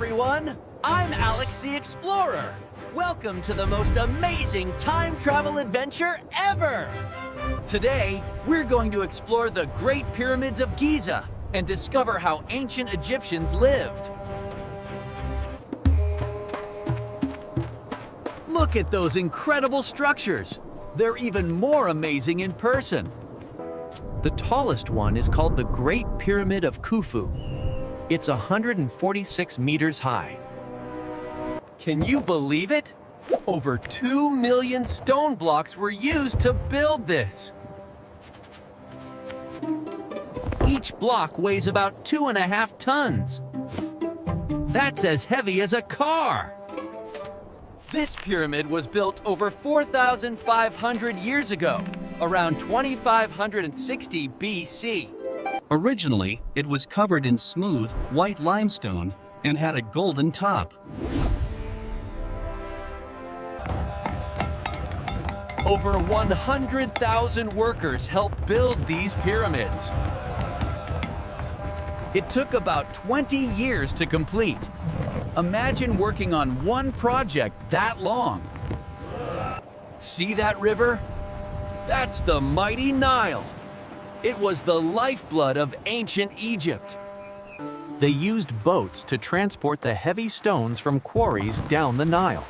everyone! I'm Alex the Explorer. Welcome to the most amazing time travel adventure ever! Today, we're going to explore the Great Pyramids of Giza and discover how ancient Egyptians lived. Look at those incredible structures. They're even more amazing in person. The tallest one is called the Great Pyramid of Khufu. It's 146 meters high. Can you believe it? Over 2 million stone blocks were used to build this. Each block weighs about 2.5 tons. That's as heavy as a car. This pyramid was built over 4,500 years ago, around 2560 BC. Originally, it was covered in smooth, white limestone and had a golden top. Over 100,000 workers helped build these pyramids. It took about 20 years to complete. Imagine working on one project that long. See that river? That's the mighty Nile. It was the lifeblood of ancient Egypt. They used boats to transport the heavy stones from quarries down the Nile.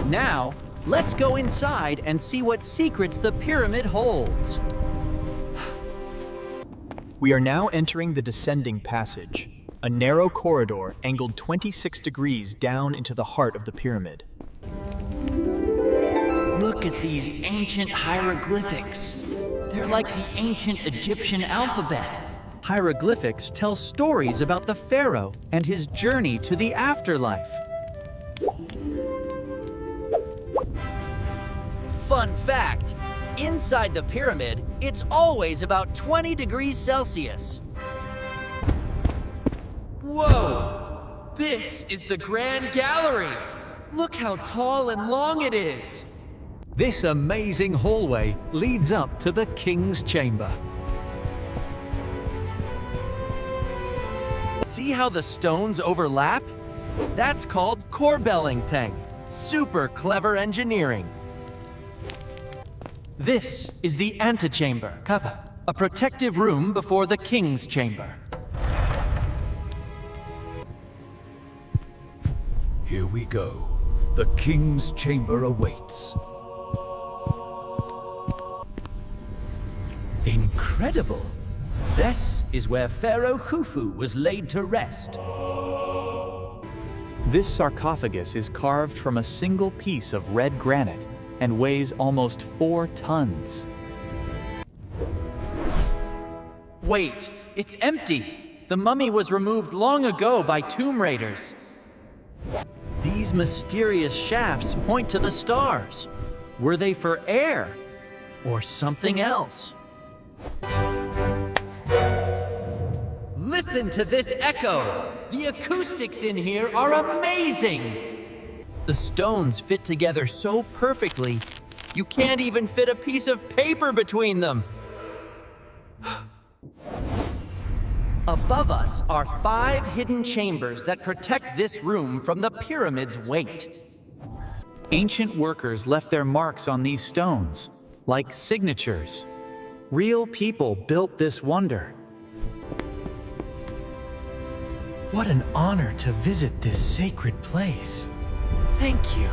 Now, let's go inside and see what secrets the pyramid holds. We are now entering the descending passage, a narrow corridor angled 26 degrees down into the heart of the pyramid. Look at these ancient hieroglyphics. They're like the ancient Egyptian alphabet. Hieroglyphics tell stories about the pharaoh and his journey to the afterlife. Fun fact, inside the pyramid, it's always about 20 degrees Celsius. Whoa! This is the Grand Gallery! Look how tall and long it is! This amazing hallway leads up to the King's Chamber. See how the stones overlap? That's called corbelling tank. Super clever engineering. This is the antechamber, a protective room before the King's Chamber. Here we go. The King's Chamber awaits. Incredible! This is where Pharaoh Khufu was laid to rest. This sarcophagus is carved from a single piece of red granite and weighs almost 4 tons. Wait, it's empty! The mummy was removed long ago by tomb raiders. These mysterious shafts point to the stars. Were they for air or something else? Listen to this echo! The acoustics in here are amazing! The stones fit together so perfectly, you can't even fit a piece of paper between them. Above us are 5 hidden chambers that protect this room from the pyramid's weight. Ancient workers left their marks on these stones, like signatures. Real people built this wonder. What an honor to visit this sacred place. Thank you.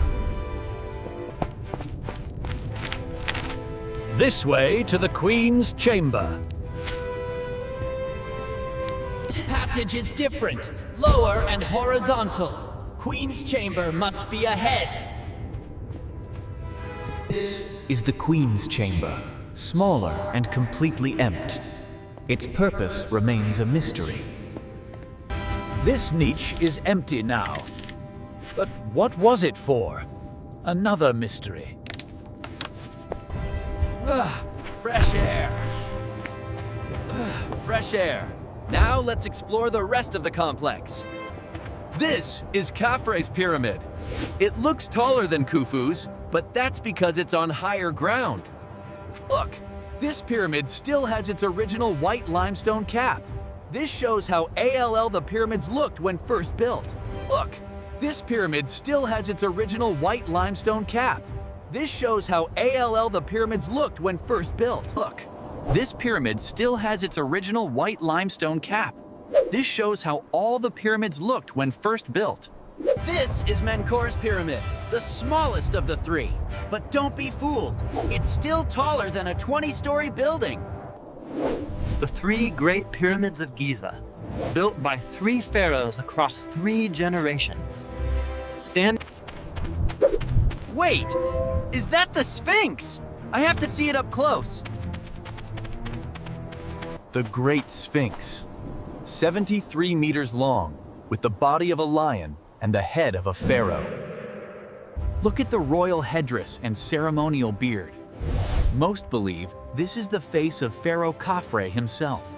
This way to the Queen's Chamber. This passage is different, lower and horizontal. Queen's Chamber must be ahead. This is the Queen's Chamber, smaller and completely empty. Its purpose remains a mystery. This niche is empty now. But what was it for? Another mystery. Fresh air. Fresh air. Now let's explore the rest of the complex. This is Khafre's pyramid. It looks taller than Khufu's, but that's because it's on higher ground. Look, this pyramid still has its original white limestone cap. This shows how ALL the pyramids looked when first built. Look, this pyramid still has its original white limestone cap. This shows how ALL the pyramids looked when first built. Look, this pyramid still has its original white limestone cap. This shows how all the pyramids looked when first built. This is Menkaur's pyramid, the smallest of the three. But don't be fooled, it's still taller than a 20-story building. The three great pyramids of Giza, built by three pharaohs across 3 generations. Wait, is that the Sphinx? I have to see it up close. The Great Sphinx, 73 meters long, with the body of a lion and the head of a pharaoh. Look at the royal headdress and ceremonial beard. Most believe this is the face of Pharaoh Khafre himself.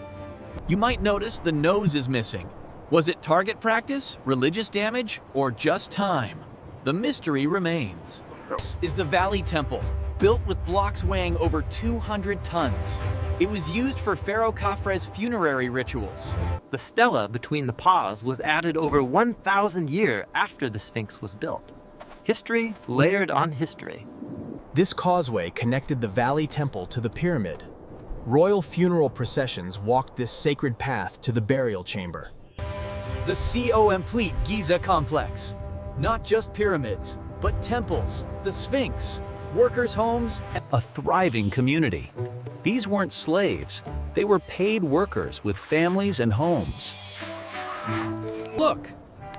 You might notice the nose is missing. Was it target practice, religious damage, or just time? The mystery remains. This is the Valley Temple, built with blocks weighing over 200 tons. It was used for Pharaoh Khafre's funerary rituals. The stela between the paws was added over 1,000 years after the Sphinx was built. History layered on history. This causeway connected the Valley Temple to the pyramid. Royal funeral processions walked this sacred path to the burial chamber. The complete Giza complex. Not just pyramids, but temples, the Sphinx, workers' homes, and A thriving community. These weren't slaves. They were paid workers with families and homes. Look,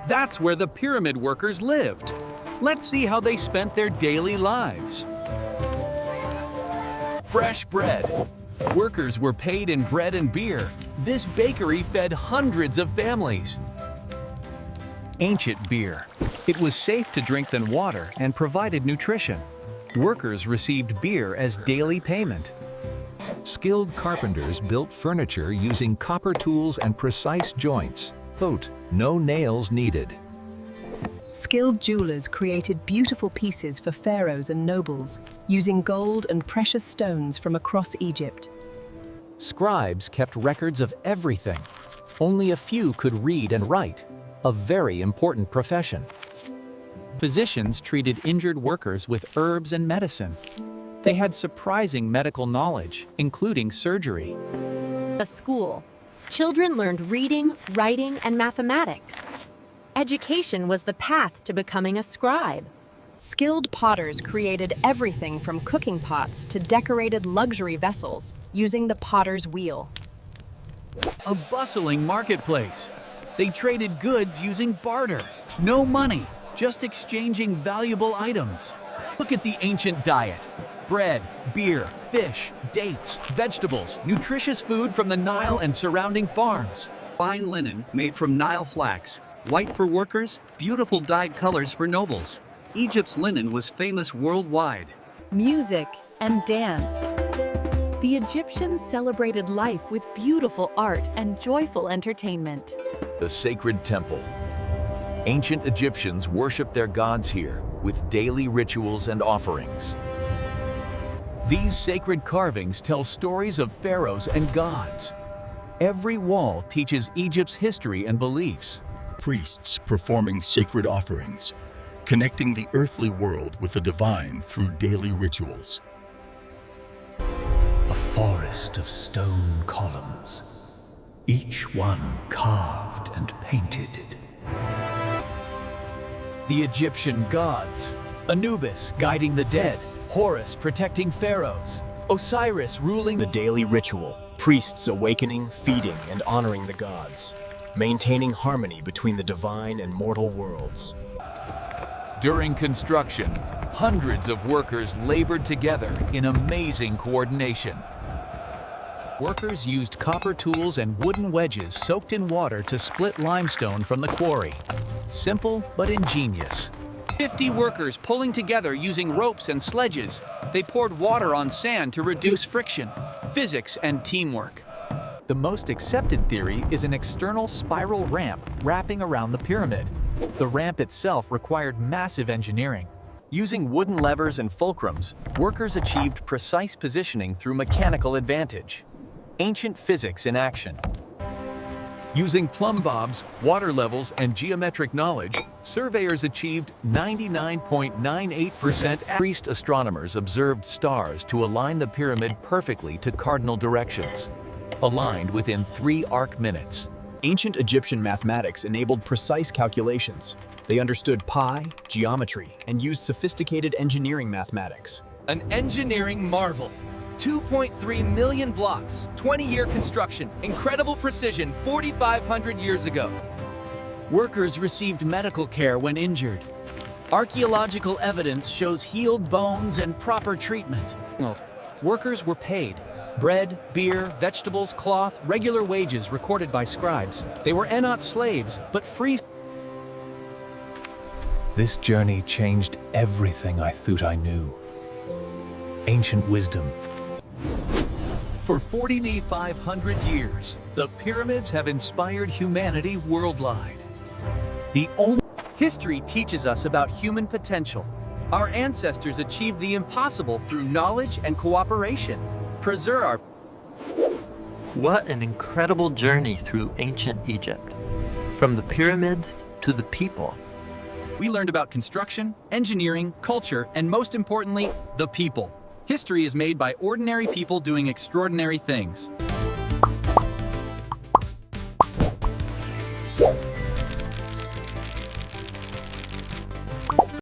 that's where the pyramid workers lived. Let's see how they spent their daily lives. Fresh bread. Workers were paid in bread and beer. This bakery fed hundreds of families. Ancient beer. It was safe to drink than water and provided nutrition. Workers received beer as daily payment. Skilled carpenters built furniture using copper tools and precise joints. Quote, no nails needed. Skilled jewelers created beautiful pieces for pharaohs and nobles, using gold and precious stones from across Egypt. scribes kept records of everything. Only a few could read and write, a very important profession. Physicians treated injured workers with herbs and medicine. They had surprising medical knowledge, including surgery. A school. Children learned reading, writing, and mathematics. Education was the path to becoming a scribe. Skilled potters created everything from cooking pots to decorated luxury vessels using the potter's wheel. A bustling marketplace. They traded goods using barter. No money, just exchanging valuable items. Look at the ancient diet. Bread, beer, fish, dates, vegetables, nutritious food from the Nile and surrounding farms. Fine linen made from Nile flax, white for workers, beautiful dyed colors for nobles. Egypt's linen was famous worldwide. Music and dance. The Egyptians celebrated life with beautiful art and joyful entertainment. The sacred temple. Ancient Egyptians worshiped their gods here with daily rituals and offerings. These sacred carvings tell stories of pharaohs and gods. Every wall teaches Egypt's history and beliefs. Priests performing sacred offerings, connecting the earthly world with the divine through daily rituals. A forest of stone columns, each one carved and painted. The Egyptian gods. Anubis guiding the dead. Horus protecting pharaohs. Osiris ruling The daily ritual, priests awakening, feeding, and honoring the gods, maintaining harmony between the divine and mortal worlds. During construction, hundreds of workers labored together in amazing coordination. Workers used copper tools and wooden wedges soaked in water to split limestone from the quarry. Simple but ingenious. 50 workers pulling together using ropes and sledges. They poured water on sand to reduce friction. Physics and teamwork. The most accepted theory is an external spiral ramp wrapping around the pyramid. The ramp itself required massive engineering. Using wooden levers and fulcrums, workers achieved precise positioning through mechanical advantage. Ancient physics in action. Using plumb bobs, water levels, and geometric knowledge, surveyors achieved 99.98%. Priest astronomers observed stars to align the pyramid perfectly to cardinal directions, aligned within 3 arc minutes. Ancient Egyptian mathematics enabled precise calculations. They understood pi, geometry, and used sophisticated engineering mathematics. An engineering marvel. 2.3 million blocks, 20-year construction, incredible precision 4,500 years ago. Workers received medical care when injured. Archaeological evidence shows healed bones and proper treatment. Workers were paid. Bread, beer, vegetables, cloth, regular wages recorded by scribes. They were not slaves, but free. This journey changed everything I thought I knew. Ancient wisdom. For 4,500 years, the pyramids have inspired humanity worldwide. The only History teaches us about human potential. Our ancestors achieved the impossible through knowledge and cooperation. Preserve our... What an incredible journey through ancient Egypt. From the pyramids to the people. We learned about construction, engineering, culture, and most importantly, the people. History is made by ordinary people doing extraordinary things.